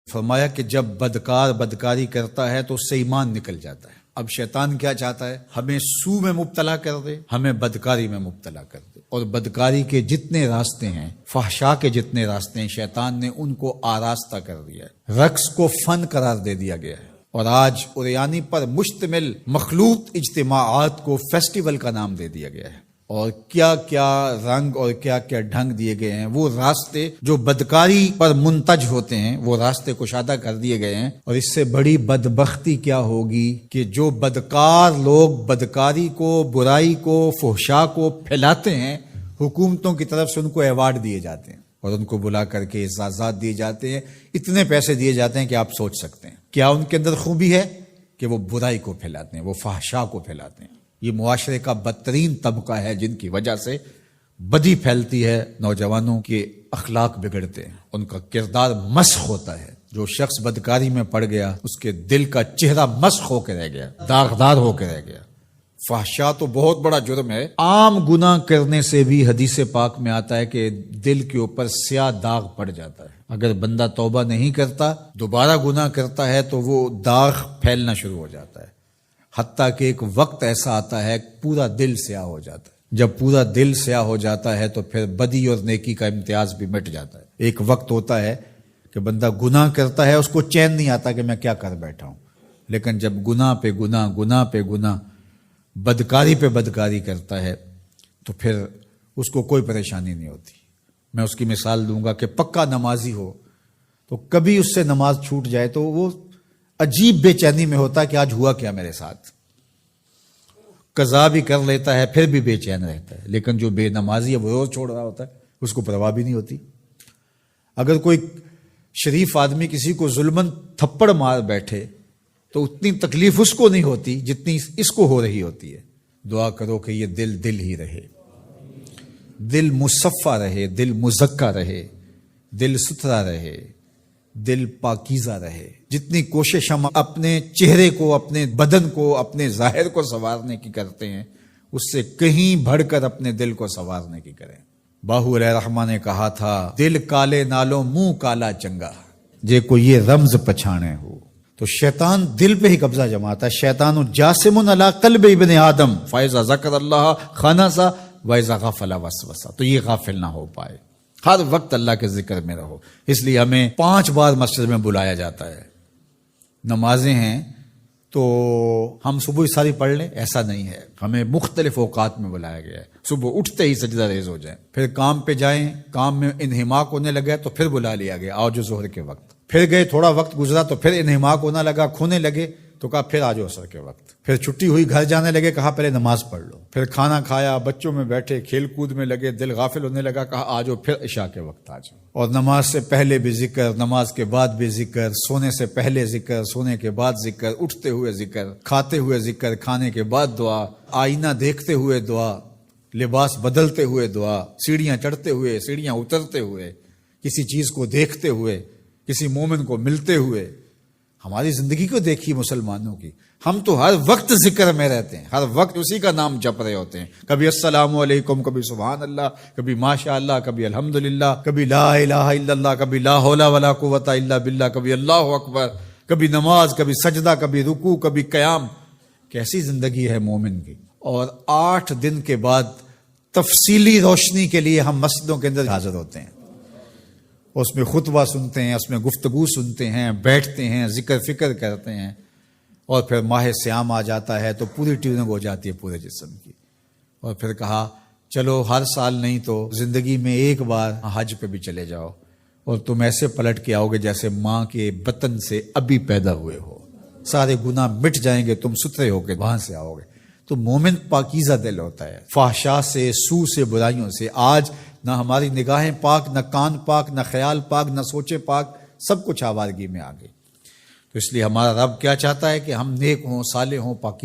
فرمایا کہ جب بدکار بدکاری کرتا ہے تو اس سے ایمان نکل جاتا ہے۔ اب شیطان کیا چاہتا ہے؟ ہمیں سو میں مبتلا کر دے، ہمیں بدکاری میں مبتلا کر دے، اور بدکاری کے جتنے راستے ہیں، فحشا کے جتنے راستے ہیں، شیطان نے ان کو آراستہ کر دیا ہے، رقص کو فن قرار دے دیا گیا ہے، اور آج اوریانی پر مشتمل مخلوط اجتماعات کو فیسٹیول کا نام دے دیا گیا ہے، اور کیا کیا رنگ اور کیا کیا ڈھنگ دیے گئے ہیں۔ وہ راستے جو بدکاری پر منتج ہوتے ہیں وہ راستے کشادہ کر دیے گئے ہیں، اور اس سے بڑی بدبختی کیا ہوگی کہ جو بدکار لوگ بدکاری کو، برائی کو، فحشا کو پھیلاتے ہیں، حکومتوں کی طرف سے ان کو ایوارڈ دیے جاتے ہیں اور ان کو بلا کر کے اعزازات دیے جاتے ہیں، اتنے پیسے دیے جاتے ہیں کہ آپ سوچ سکتے ہیں کیا ان کے اندر خوبی ہے کہ وہ برائی کو پھیلاتے ہیں، وہ فحشا کو پھیلاتے ہیں۔ یہ معاشرے کا بدترین طبقہ ہے جن کی وجہ سے بدی پھیلتی ہے، نوجوانوں کے اخلاق بگڑتے ہیں، ان کا کردار مسخ ہوتا ہے۔ جو شخص بدکاری میں پڑ گیا اس کے دل کا چہرہ مسخ ہو کے رہ گیا، داغدار ہو کے رہ گیا۔ فحشا تو بہت بڑا جرم ہے، عام گناہ کرنے سے بھی حدیث پاک میں آتا ہے کہ دل کے اوپر سیاہ داغ پڑ جاتا ہے۔ اگر بندہ توبہ نہیں کرتا، دوبارہ گناہ کرتا ہے تو وہ داغ پھیلنا شروع ہو جاتا ہے، حتیٰ کہ ایک وقت ایسا آتا ہے پورا دل سیاہ ہو جاتا ہے۔ جب پورا دل سیاہ ہو جاتا ہے تو پھر بدی اور نیکی کا امتیاز بھی مٹ جاتا ہے۔ ایک وقت ہوتا ہے کہ بندہ گناہ کرتا ہے، اس کو چین نہیں آتا کہ میں کیا کر بیٹھا ہوں، لیکن جب گناہ پہ گناہ، گناہ پہ گناہ، بدکاری پہ بدکاری کرتا ہے تو پھر اس کو کوئی پریشانی نہیں ہوتی۔ میں اس کی مثال دوں گا کہ پکا نمازی ہو تو کبھی اس سے نماز چھوٹ جائے تو وہ عجیب بے چینی میں ہوتا ہے کہ آج ہوا کیا میرے ساتھ، قضا بھی کر لیتا ہے پھر بھی بے چین رہتا ہے۔ لیکن جو بے نمازی ہے وہ روز چھوڑ رہا ہوتا ہے، اس کو پرواہ بھی نہیں ہوتی۔ اگر کوئی شریف آدمی کسی کو ظلمن تھپڑ مار بیٹھے تو اتنی تکلیف اس کو نہیں ہوتی جتنی اس کو ہو رہی ہوتی ہے۔ دعا کرو کہ یہ دل دل ہی رہے، دل مصفہ رہے، دل مزکہ رہے، دل ستھرا رہے، دل پاکیزہ رہے۔ جتنی کوشش ہم اپنے چہرے کو، اپنے بدن کو، اپنے ظاہر کو سنوارنے کی کرتے ہیں، اس سے کہیں بڑھ کر اپنے دل کو سنوارنے کی کریں۔ باہو علیہ رحمہ نے کہا تھا، دل کالے نالوں منہ کالا چنگا، جے کو یہ رمز پچھانے ہو۔ تو شیطان دل پہ ہی قبضہ جماتا ہے۔ شیطان جاسم علی قلب ابن آدم فاذا ذکر اللہ خنسا واذا غفل وسوسہ، تو یہ غافل نہ ہو پائے، ہر وقت اللہ کے ذکر میں رہو۔ اس لیے ہمیں 5 بار مسجد میں بلایا جاتا ہے۔ نمازیں ہیں تو ہم صبح ساری پڑھ لیں، ایسا نہیں ہے، ہمیں مختلف اوقات میں بلایا گیا ہے۔ صبح اٹھتے ہی سجدہ ریز ہو جائیں، پھر کام پہ جائیں، کام میں انہماک ہونے لگا تو پھر بلا لیا گیا، آؤ جو ظہر کے وقت، پھر گئے تھوڑا وقت گزرا تو پھر انہماک ہونے لگا، کھونے لگے تو کہا پھر آ جاؤ عصر کے وقت، پھر چھٹی ہوئی گھر جانے لگے، کہا پہلے نماز پڑھ لو، پھر کھانا کھایا، بچوں میں بیٹھے کھیل کود میں لگے، دل غافل ہونے لگا، کہا آ جاؤ پھر عشاء کے وقت آ جاؤ۔ اور نماز سے پہلے بھی ذکر، نماز کے بعد بھی ذکر، سونے سے پہلے ذکر، سونے کے بعد ذکر، اٹھتے ہوئے ذکر، کھاتے ہوئے ذکر، کھانے کے بعد دعا، آئینہ دیکھتے ہوئے دعا، لباس بدلتے ہوئے دعا، سیڑھیاں چڑھتے ہوئے، سیڑھیاں اترتے ہوئے، کسی چیز کو دیکھتے ہوئے، کسی مومن کو ملتے ہوئے۔ ہماری زندگی کو دیکھیے مسلمانوں کی، ہم تو ہر وقت ذکر میں رہتے ہیں، ہر وقت اسی کا نام جپ رہے ہوتے ہیں، کبھی السلام علیکم، کبھی سبحان اللہ، کبھی ماشاء اللہ، کبھی الحمدللہ، کبھی لا الہ الا اللہ، کبھی لا حول ولا قوت الا باللہ، کبھی اللہ اکبر، کبھی نماز، کبھی سجدہ، کبھی رکوع، کبھی قیام۔ کیسی زندگی ہے مومن کی۔ اور 8 دن کے بعد تفصیلی روشنی کے لیے ہم مسجدوں کے اندر حاضر ہوتے ہیں، اس میں خطبہ سنتے ہیں، اس میں گفتگو سنتے ہیں، بیٹھتے ہیں، ذکر فکر کرتے ہیں، اور پھر ماہ سیام آ جاتا ہے تو پوری ٹیوننگ ہو جاتی ہے پورے جسم کی۔ اور پھر کہا چلو ہر سال نہیں تو زندگی میں ایک بار حج پہ بھی چلے جاؤ، اور تم ایسے پلٹ کے آؤ گے جیسے ماں کے بطن سے ابھی پیدا ہوئے ہو، سارے گناہ مٹ جائیں گے، تم ستھرے ہو کے وہاں سے آؤ گے۔ تو مومن پاکیزہ دل ہوتا ہے، فحشا سے، سو سے، برائیوں سے۔ آج نہ ہماری نگاہیں پاک، نہ کان پاک، نہ خیال پاک، نہ سوچے پاک، سب کچھ آوارگی میں آ گئی۔ تو اس لیے ہمارا رب کیا چاہتا ہے کہ ہم نیک ہوں، صالح ہوں، پاکیزہ